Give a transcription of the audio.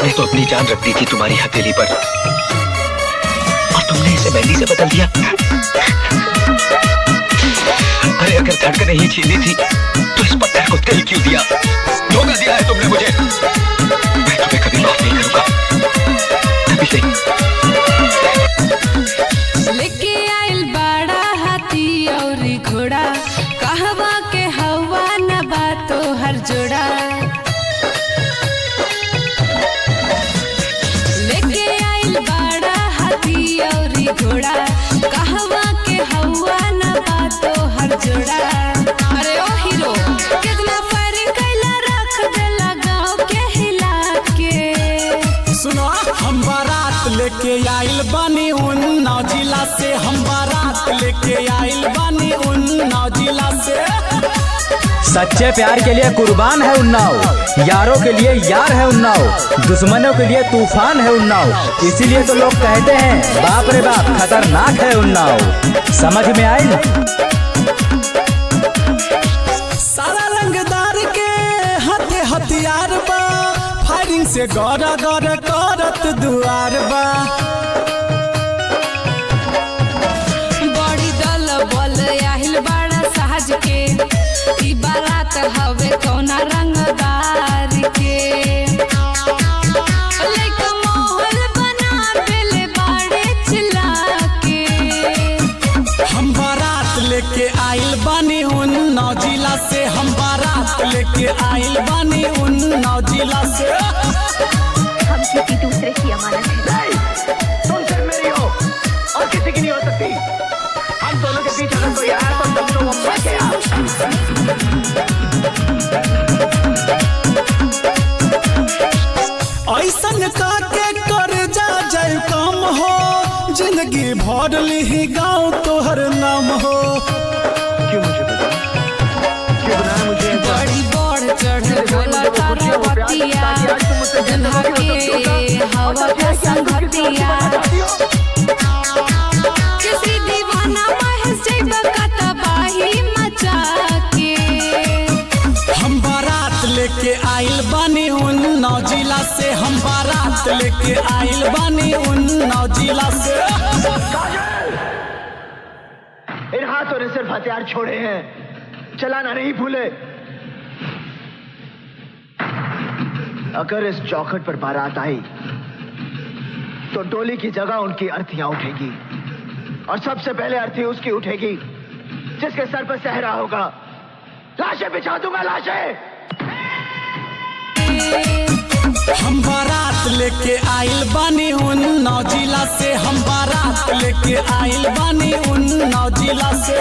हमने तो अपनी जान रख दी थी तुम्हारी हथेली पर और तुमने इसे मेहंदी से बदल दिया। अरे अगर धड़कनें ही छीनी थी तो इस पत्थर को दिल क्यों दिया? धोखा दिया है तुमने मुझे। मैं तुम्हें कभी माफ नहीं करूंगा। कभी से लेके आइल बड़ा हाथी और घोड़ा, कहवा के हवा न बातो हर जोड़ा। लेके आइल बड़ा हाथी और घोड़ा, कहवा के हवा न बातो हर जोड़ा। अरे ओ हीरो कितना फर्क कैला रख देला गाँव के हिला के। सुनो हम बारात लेके आइल बानी उन्नाव जिला से, हम बारात लेके आइल बानी उन्नाव जिला से। सच्चे प्यार के लिए कुर्बान है उन्नाव, यारों के लिए यार है उन्नाव, दुश्मनों के लिए तूफान है उन्नाव। इसीलिए तो लोग कहते हैं बाप रे बाप खतरनाक है उन्नाव। समझ में आई? सारा रंगदार के हाथे हथियार बा, फायरिंग से गौरा गौरा करत दुआर बा। बड़ी दल बल आहिल बड़ा साज के, ई बारात हवे कौना रंगदार के। लेके माहौल बना देले बाड़े चिल्ला के। हम बारात लेके आइल बानी उन्नाव जिला से, हम बारात लेके आइल बानी उन्नाव जिला से। हम किसी दूसरे की अमानत है। तुम सिर्फ मेरी हो और किसी की नहीं हो सकती। हम दोनों के बीच अगर कोई आया तो तुम लोग मर गया। ऐसन काके कर जा जाए काम हो, जिंदगी भर ली गाँव तोहर नाम हो। क्यों मुझे बताओ? क्यों बनाया मुझे? बड़ी बढ़ चढ़ बोला तारा बतिया, जन्हा के हवा का संगतिया। किसी दीवाना महस जैबा का तबाही मचा के। हम बारात लेके आइल बानी उन्नाव जिला से, हम बारात लेके आइल बानी उन्नाव जिला से। इन हाथों ने सिर्फ हथियार छोड़े हैं, चलाना नहीं भूले। अगर इस चौखट पर बारात आई तो डोली की जगह उनकी अर्थियां उठेगी और सबसे पहले अर्थी उसकी उठेगी जिसके सर पर सहरा होगा। लाशें बिछा दूंगा, लाशें। हम बारात लेके आइल बानी उन्नाव जिला से, हम बारात लेके आइल बानी उन्नाव जिला से।